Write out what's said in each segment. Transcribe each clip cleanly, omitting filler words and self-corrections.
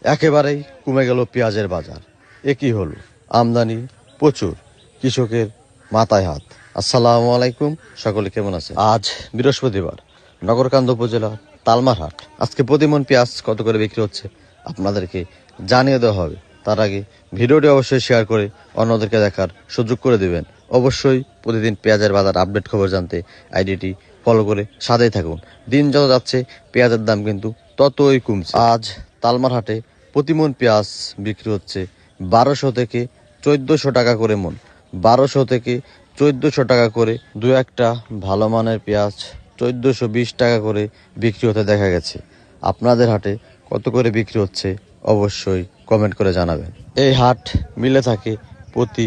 একেবারেই কমে গেল পেঁয়াজের বাজার। এ কি হলো? আমদানি প্রচুর, কৃষকের মাথায় হাত। আসসালামু আলাইকুম, সকলে কেমন আছে? আজ বৃহস্পতিবার, নগরকান্দা উপজেলা তালমার হাট। আজকে প্রতিমন পেঁয়াজ কত করে বিক্রি হচ্ছে আপনাদেরকে জানিয়ে দেওয়া হবে। তার আগে ভিডিওটি অবশ্যই শেয়ার করে অন্যদেরকে দেখার সুযোগ করে দেবেন। অবশ্যই প্রতিদিন পেঁয়াজের বাজার আপডেট খবর জানতে আইডিটি ফলো করে সাথেই থাকুন। দিন যত যাচ্ছে পেঁয়াজের দাম কিন্তু ততই কমছে। আজ তালমার হাটে প্রতিমন পেঁয়াজ বিক্রি হচ্ছে 1200 থেকে 1400 টাকা করে মন। 1200 থেকে 1400 টাকা করে। দু একটা ভালো মানের পেঁয়াজ 1420 টাকা করে বিক্রি হতে দেখা গেছে। আপনাদের হাটে কত করে বিক্রি হচ্ছে অবশ্যই কমেন্ট করে জানাবেন। এই হাট মিলে থাকে প্রতি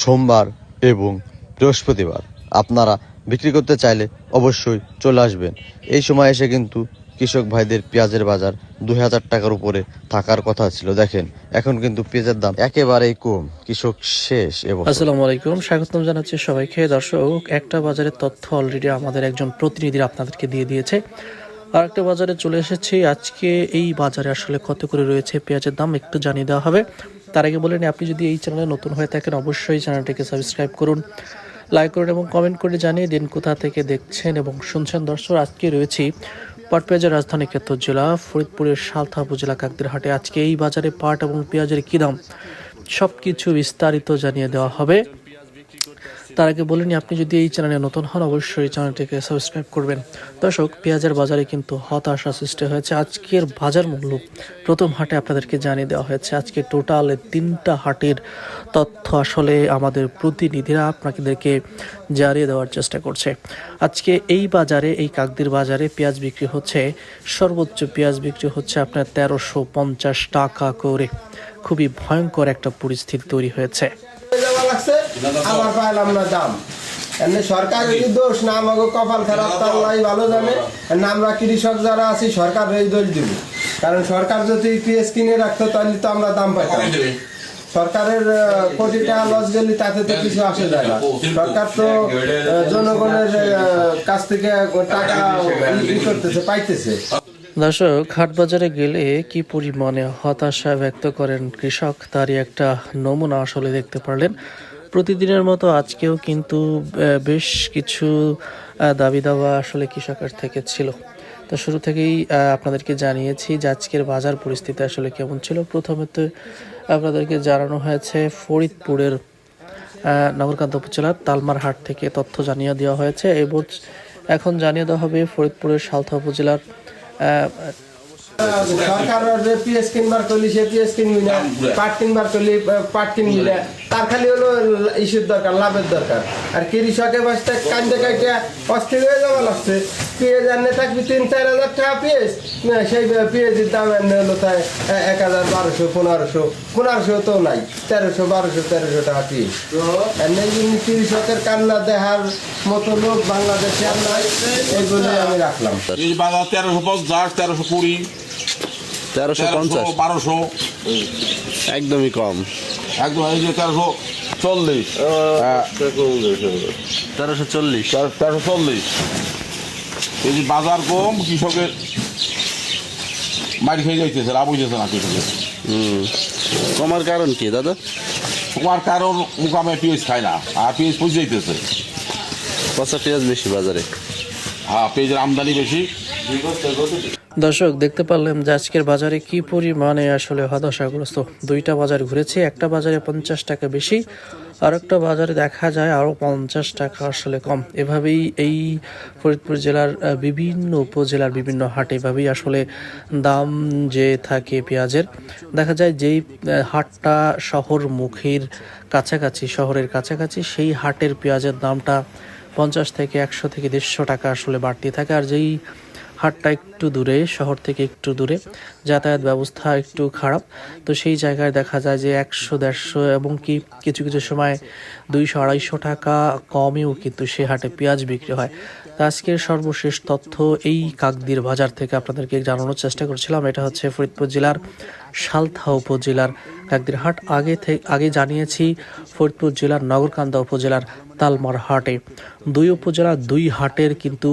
সোমবার এবং বৃহস্পতিবার। আপনারা বিক্রি করতে চাইলে অবশ্যই চলে আসবেন। এই সময় এসে কিন্তু কৃষক ভাইদের পেঁয়াজের বাজার 2000 টাকার উপরে থাকার কথা ছিল। দেখেন এখন কিন্তু পেঁয়াজের দাম একেবারেই কম। কৃষক শেষ। এবং আসসালামু আলাইকুম, স্বাগতম জানাচ্ছি সবাইকে। দর্শক, একটা বাজারের তথ্য অলরেডি আমাদের একজন প্রতিনিধিরা আপনাদেরকে দিয়ে দিয়েছে। আর একটা বাজারে চলে এসেছি। আজকে এই বাজারে আসলে কত করে রয়েছে পেঁয়াজের দাম একটু জানিয়ে দেওয়া হবে। তার আগে বলে নিই, আপনি যদি এই চ্যানেলে নতুন হয়ে থাকেন অবশ্যই চ্যানেলটিকে সাবস্ক্রাইব করুন, লাইক করুন এবং কমেন্ট করে জানিয়ে দিন কোথা থেকে দেখছেন এবং শুনছেন। দর্শক, আজকে রয়েছি পাট পেঁয়াজের রাজধানী ক্ষেত্র জেলা ফরিদপুরের সালথা উপজেলা কাকদের হাটে। আজকে এই বাজারে পাট এবং পেঁয়াজের কী দাম সব কিছু বিস্তারিত জানিয়ে দেওয়া হবে। তার আগে বলিনি, আপনি যদি এই চ্যানেলে নতুন হন অবশ্যই চ্যানেলটিকে সাবস্ক্রাইব করবেন। দর্শক, পেঁয়াজের বাজারে কিন্তু হতাশা সৃষ্টি হয়েছে। আজকের বাজার মূল্য প্রথম হাটে আপনাদেরকে জানিয়ে দেওয়া হয়েছে। আজকে টোটালে 3টা হাটের তথ্য আসলে আমাদের প্রতিনিধিরা আপনাদেরকে জানিয়ে দেওয়ার চেষ্টা করছে। আজকে এই বাজারে, এই কাকদির বাজারে পেঁয়াজ বিক্রি হচ্ছে, সর্বোচ্চ পেঁয়াজ বিক্রি হচ্ছে আপনার 1350 টাকা করে। খুবই ভয়ঙ্কর একটা পরিস্থিতি তৈরি হয়েছে। আবার পাইলাম না দাম। এমনি সরকারেরই দোষ না, আমাকে কপাল খারাপ, তো আল্লাহ ভালো জানে। আমরা কৃষক যারা আছি সরকারের দোষ দিব, কারণ সরকার যদি পেঁয়াজ কিনে রাখতো তাহলে তো আমরা দাম পাইতাম। সরকারের কোটি টাকা লস গেলে তাতে তো কিছু আসে যায় না। সরকার তো জনগণের কাছ থেকে টাকা করতেছে, পাইতেছে। দর্শক, হাট বাজারে গেলে কি পরিমাণে হতাশা ব্যক্ত করেন কৃষক তারই একটা নমুনা আসলে দেখতে পারলেন। প্রতিদিনের মতো আজকেও কিন্তু বেশ কিছু দাবি দাওয়া আসলে কৃষকের থেকে ছিল। তো শুরু থেকেই আপনাদেরকে জানিয়েছি যে আজকের বাজার পরিস্থিতি আসলে কেমন ছিল। প্রথমে তো আপনাদেরকে জানানো হয়েছে ফরিদপুরের নগরকান্দা উপজেলার তালমার হাট থেকে তথ্য জানিয়ে দেওয়া হয়েছে এবং এখন জানিয়ে দেওয়া হবে ফরিদপুরের সালথা উপজেলার সরকার পেঁয়াজ কিনবার করলি সে পেঁয়াজ কিনবি না, পাট কিনবার করলি পাট কিনবি না। তার খালি হলো ইস্যুর দরকার, লাভের দরকার। আর কৃষকের বাসটা কান্দে কাটে অস্থির হয়ে যাওয়া লাগছে। পেঁয়াজ আনলে থাকবি 3-4 হাজার টাকা পেঁয়াজ, সেই পেঁয়াজের দাম এনে হলো তাই 1000, 1200, 1500 তো নাই, 1300 টাকা পেঁয়াজ। এমনি কৃষকের কান্না দেখার মতো লোক বাংলাদেশে আর নাই, এগুলোই আমি রাখলাম। 1350, 1320, 1350, 1200, একদমই কম। একদম এই যে 1340, 1340 এই যে বাজার কম, কৃষকের মারি খেয়ে যাইতেছে, লাভ হইতেছে না কৃষকের। কমার কারণ কি দাদা? তোমার কারণ মুকামে পেঁয়াজ খায় না, আর পেঁয়াজ পচে যাইতেছে। পচা পেঁয়াজ বেশি বাজারে। হ্যাঁ, পেঁয়াজের আমদানি বেশি। দর্শক, দেখতে পারলাম যে আজকের বাজারে কি পরিমাণে আসলে হতাশাগ্রস্ত। 2টা বাজার ঘুরেছি, একটা বাজারে 50 টাকা বেশি, আর একটা বাজারে দেখা যায় আরও 50 টাকা আসলে কম। এভাবেই এই ফরিদপুর জেলার বিভিন্ন উপজেলার বিভিন্ন হাটে এভাবেই আসলে দাম যে থাকে পেঁয়াজের। দেখা যায় যেই হাটটা শহর মুখের কাছাকাছি, শহরের কাছাকাছি, সেই হাটের পেঁয়াজের দামটা 50 থেকে 100 থেকে 150 টাকা আসলে বাড়তি থাকে। আর যেই হাটটা একটু দূরে, শহর থেকে একটু দূরে, যাতায়াত ব্যবস্থা একটু খারাপ, তো সেই জায়গায় দেখা যায় যে 100-150 এবং কি কিছু কিছু সময় 200-250 টাকা কমেও কিন্তু সে হাটে পেঁয়াজ বিক্রি হয়। তো আজকের সর্বশেষ তথ্য এই কাকদির বাজার থেকে আপনাদেরকে জানানোর চেষ্টা করছিলাম। এটা হচ্ছে ফরিদপুর জেলার সালথা উপজেলার কাকদির হাট আগে জানিয়েছি ফরিদপুর জেলার নগরকান্দা উপজেলার তালমার হাটে। দুই উপজেলা দুই হাটের কিন্তু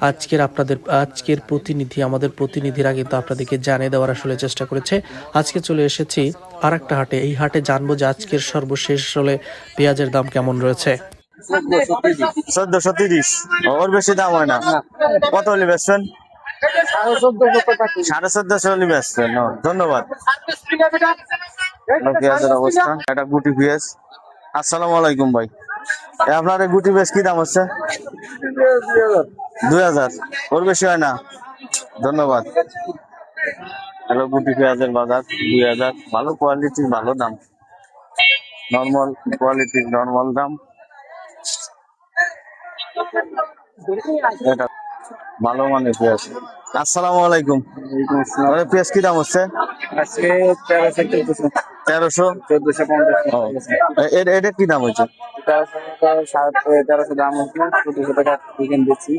আজকের প্রতিনিধি, আমাদের প্রতিনিধিরা কিন্তু আপনাদেরকে জানিয়ে দেওয়ার আসলে চেষ্টা করেছে। আজকে চলে এসেছি আর একটা হাটে। এই হাটে জানবো যে আজকের সর্বশেষ আসলে পেঁয়াজের দাম কেমন রয়েছে। 1430, ওর বেশি দাম হয় না। কত হলে বেচছেন? 1450 হলে বেচছেন। ধন্যবাদ। পেঁয়াজের অবস্থা, এটা গুটি পেঁয়াজ। আসসালামু আলাইকুম ভাই, আপনার এই গুটি পেঁয়াজ কি দাম হচ্ছে? 2000, ওর বেশি হয় না। ধন্যবাদ। হ্যালো, গুটি পেঁয়াজের বাজার 2000, ভালো কোয়ালিটির ভালো দাম, নর্মাল কোয়ালিটির নর্মাল দাম। এটা ভালো মানের পেঁয়াজ। আসসালামু আলাইকুম, পেঁয়াজ কি দাম হচ্ছে? আজকে 1300, 1450। এটা কি দাম হচ্ছে? 1300 দাম হচ্ছে, 1400 টাকা চিকেন দিচ্ছি।